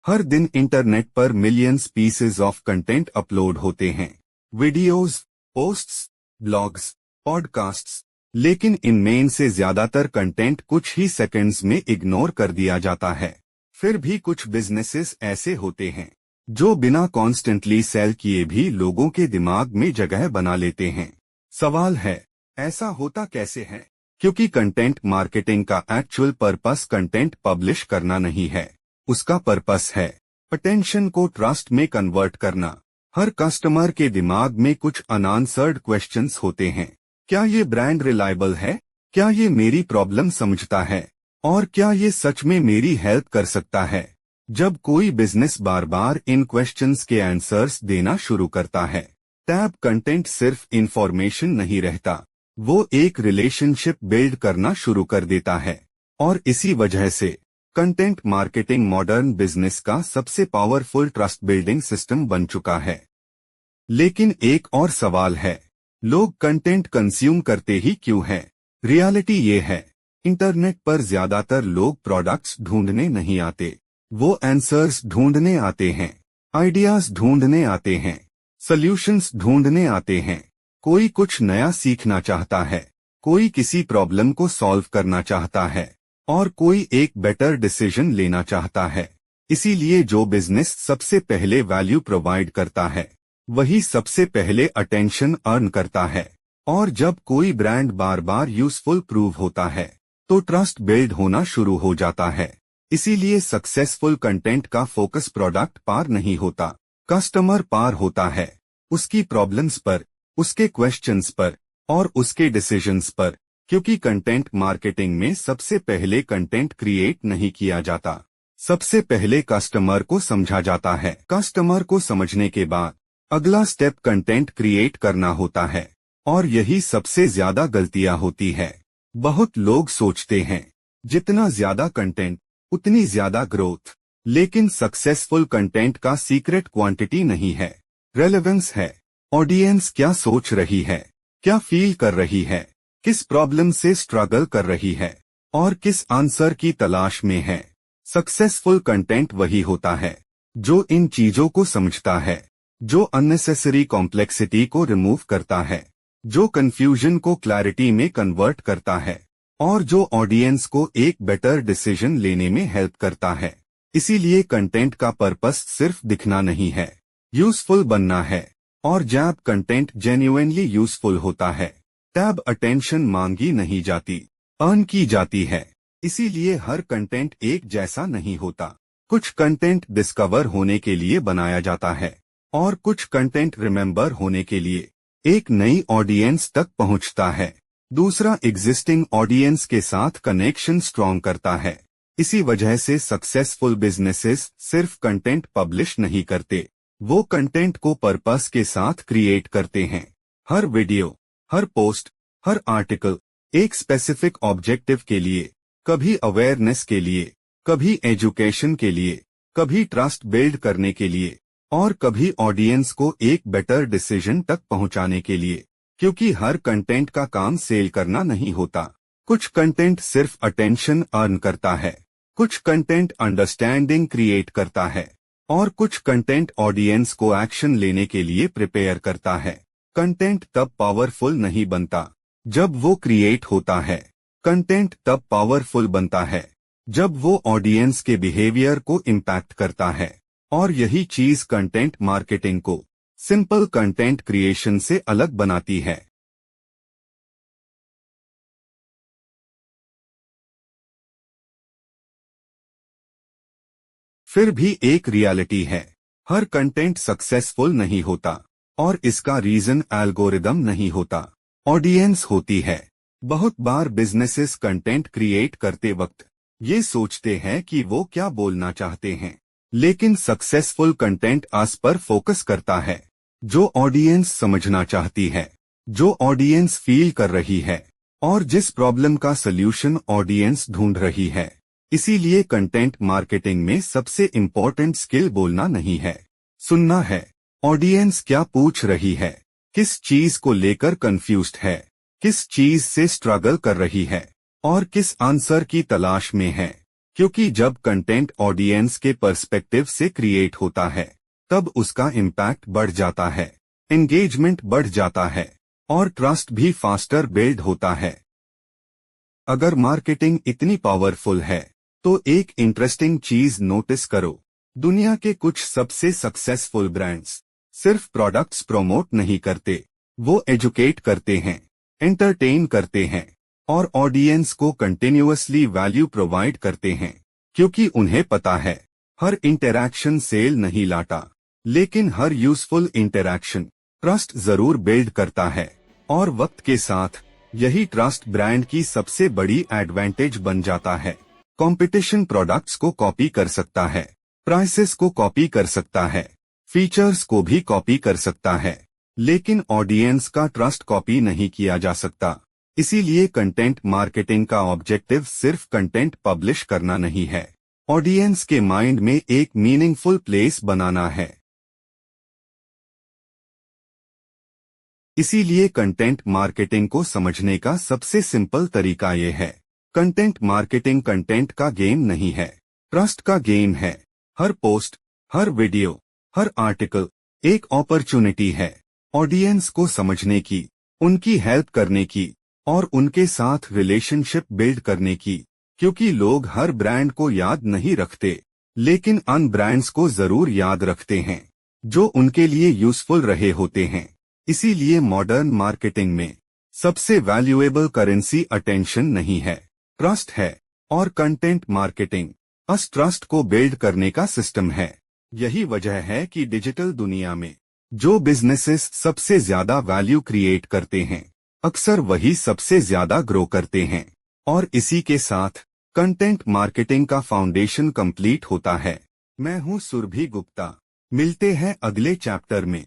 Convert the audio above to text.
हर दिन इंटरनेट पर millions pieces of content upload होते हैं, वीडियोस, पोस्ट्स, ब्लॉग्स, पॉडकास्ट्स। लेकिन इनमें से ज्यादातर कंटेंट कुछ ही सेकंड्स में इग्नोर कर दिया जाता है। फिर भी कुछ बिजनेसेस ऐसे होते हैं जो बिना कॉन्स्टेंटली सेल किए भी लोगों के दिमाग में जगह बना लेते हैं। सवाल है, ऐसा होता कैसे है? क्योंकि कंटेंट मार्केटिंग का एक्चुअल पर्पस कंटेंट पब्लिश करना नहीं है, उसका पर्पस है अटेंशन को ट्रस्ट में कन्वर्ट करना। हर कस्टमर के दिमाग में कुछ अनआंसर्ड क्वेश्चंस होते हैं। क्या ये ब्रांड रिलायबल है? क्या ये मेरी प्रॉब्लम समझता है? और क्या ये सच में मेरी हेल्प कर सकता है? जब कोई बिजनेस बार बार इन क्वेश्चंस के आंसर्स देना शुरू करता है, तब कंटेंट सिर्फ इंफॉर्मेशन नहीं रहता, वो एक रिलेशनशिप बिल्ड करना शुरू कर देता है। और इसी वजह से कंटेंट मार्केटिंग मॉडर्न बिजनेस का सबसे पावरफुल ट्रस्ट बिल्डिंग सिस्टम बन चुका है। लेकिन एक और सवाल है, लोग कंटेंट कंज्यूम करते ही क्यों हैं? रियलिटी ये है, इंटरनेट पर ज्यादातर लोग प्रोडक्ट्स ढूंढने नहीं आते, वो आंसर्स ढूंढने आते हैं, आइडियाज ढूंढने आते हैं, सॉल्यूशंस ढूंढने आते हैं। कोई कुछ नया सीखना चाहता है, कोई किसी प्रॉब्लम को सॉल्व करना चाहता है, और कोई एक बेटर डिसीजन लेना चाहता है। इसीलिए जो बिजनेस सबसे पहले वैल्यू प्रोवाइड करता है, वही सबसे पहले अटेंशन अर्न करता है। और जब कोई ब्रांड बार बार यूजफुल प्रूव होता है, तो ट्रस्ट बिल्ड होना शुरू हो जाता है। इसीलिए सक्सेसफुल कंटेंट का फोकस प्रोडक्ट पार नहीं होता, कस्टमर पार होता है, उसकी प्रॉब्लम्स पर, उसके क्वेश्चंस पर और उसके डिसीजंस पर। क्योंकि कंटेंट मार्केटिंग में सबसे पहले कंटेंट क्रिएट नहीं किया जाता, सबसे पहले कस्टमर को समझा जाता है। कस्टमर को समझने के बाद अगला स्टेप कंटेंट क्रिएट करना होता है। और यही सबसे ज्यादा गलतियां होती है। बहुत लोग सोचते हैं जितना ज्यादा कंटेंट उतनी ज्यादा ग्रोथ, लेकिन सक्सेसफुल कंटेंट का सीक्रेट क्वांटिटी नहीं है, रेलेवेंस है। ऑडियंस क्या सोच रही है, क्या फील कर रही है, किस प्रॉब्लम से स्ट्रगल कर रही है और किस आंसर की तलाश में है। सक्सेसफुल कंटेंट वही होता है जो इन चीजों को समझता है, जो अननेसेसरी कॉम्प्लेक्सिटी को रिमूव करता है, जो कंफ्यूजन को क्लैरिटी में कन्वर्ट करता है और जो ऑडियंस को एक बेटर डिसीजन लेने में हेल्प करता है। इसीलिए कंटेंट का पर्पस सिर्फ दिखना नहीं है, यूजफुल बनना है। और जब कंटेंट जेन्युइनली यूजफुल होता है, तब अटेंशन मांगी नहीं जाती, अर्न की जाती है। इसीलिए हर कंटेंट एक जैसा नहीं होता। कुछ कंटेंट डिस्कवर होने के लिए बनाया जाता है और कुछ कंटेंट रिमेंबर होने के लिए एक नई ऑडियंस तक पहुंचता है। दूसरा एग्जिस्टिंग ऑडियंस के साथ कनेक्शन स्ट्रॉन्ग करता है। इसी वजह से सक्सेसफुल बिजनेसेस सिर्फ कंटेंट पब्लिश नहीं करते, वो कंटेंट को पर्पस के साथ क्रिएट करते हैं। हर वीडियो, हर पोस्ट, हर आर्टिकल एक स्पेसिफिक ऑब्जेक्टिव के लिए, कभी अवेयरनेस के लिए, कभी एजुकेशन के लिए, कभी ट्रस्ट बिल्ड करने के लिए और कभी ऑडियंस को एक बेटर डिसीजन तक पहुंचाने के लिए। क्योंकि हर कंटेंट का काम सेल करना नहीं होता। कुछ कंटेंट सिर्फ अटेंशन अर्न करता है, कुछ कंटेंट अंडरस्टैंडिंग क्रिएट करता है और कुछ कंटेंट ऑडियंस को एक्शन लेने के लिए प्रिपेयर करता है। कंटेंट तब पावरफुल नहीं बनता जब वो क्रिएट होता है, कंटेंट तब पावरफुल बनता है जब वो ऑडियंस के बिहेवियर को इम्पैक्ट करता है। और यही चीज कंटेंट मार्केटिंग को सिंपल कंटेंट क्रिएशन से अलग बनाती है। फिर भी एक रियलिटी है, हर कंटेंट सक्सेसफुल नहीं होता और इसका रीजन एल्गोरिदम नहीं होता, ऑडियंस होती है। बहुत बार बिजनेसेस कंटेंट क्रिएट करते वक्त ये सोचते हैं कि वो क्या बोलना चाहते हैं, लेकिन सक्सेसफुल कंटेंट आस पर फोकस करता है, जो ऑडियंस समझना चाहती है, जो ऑडियंस फील कर रही है और जिस प्रॉब्लम का सल्यूशन ऑडियंस ढूंढ रही है। इसीलिए कंटेंट मार्केटिंग में सबसे इम्पोर्टेंट स्किल बोलना नहीं है, सुनना है। ऑडियंस क्या पूछ रही है, किस चीज को लेकर कंफ्यूज्ड है, किस चीज से स्ट्रगल कर रही है और किस आंसर की तलाश में है। क्योंकि जब कंटेंट ऑडियंस के पर्सपेक्टिव से क्रिएट होता है तब उसका इम्पैक्ट बढ़ जाता है, एंगेजमेंट बढ़ जाता है और ट्रस्ट भी फास्टर बिल्ड होता है। अगर मार्केटिंग इतनी पावरफुल है तो एक इंटरेस्टिंग चीज नोटिस करो। दुनिया के कुछ सबसे सक्सेसफुल ब्रांड्स सिर्फ प्रोडक्ट्स प्रमोट नहीं करते, वो एजुकेट करते हैं, एंटरटेन करते हैं और ऑडियंस को कंटिन्यूअसली वैल्यू प्रोवाइड करते हैं, क्योंकि उन्हें पता है हर इंटरैक्शन सेल नहीं लाता, लेकिन हर यूजफुल इंटरैक्शन ट्रस्ट जरूर बिल्ड करता है। और वक्त के साथ यही ट्रस्ट ब्रांड की सबसे बड़ी एडवांटेज बन जाता है। कंपटीशन प्रोडक्ट्स को कॉपी कर सकता है, प्राइसेस को कॉपी कर सकता है, फीचर्स को भी कॉपी कर सकता है, लेकिन ऑडियंस का ट्रस्ट कॉपी नहीं किया जा सकता। इसीलिए कंटेंट मार्केटिंग का ऑब्जेक्टिव सिर्फ कंटेंट पब्लिश करना नहीं है, ऑडियंस के माइंड में एक मीनिंगफुल प्लेस बनाना है। इसीलिए कंटेंट मार्केटिंग को समझने का सबसे सिंपल तरीका ये है। कंटेंट मार्केटिंग कंटेंट का गेम नहीं है, ट्रस्ट का गेम है। हर पोस्ट, हर वीडियो, हर आर्टिकल एक अपॉर्चुनिटी है ऑडियंस को समझने की, उनकी हेल्प करने की और उनके साथ रिलेशनशिप बिल्ड करने की। क्योंकि लोग हर ब्रांड को याद नहीं रखते, लेकिन अन ब्रांड्स को जरूर याद रखते हैं जो उनके लिए यूजफुल रहे होते हैं। इसीलिए मॉडर्न मार्केटिंग में सबसे वैल्यूएबल करेंसी अटेंशन नहीं है, ट्रस्ट है। और कंटेंट मार्केटिंग अस ट्रस्ट को बिल्ड करने का सिस्टम है। यही वजह है कि डिजिटल दुनिया में जो बिजनेसेस सबसे ज्यादा वैल्यू क्रिएट करते हैं अक्सर वही सबसे ज्यादा ग्रो करते हैं। और इसी के साथ कंटेंट मार्केटिंग का फाउंडेशन कंप्लीट होता है। मैं हूं सुरभि गुप्ता, मिलते हैं अगले चैप्टर में।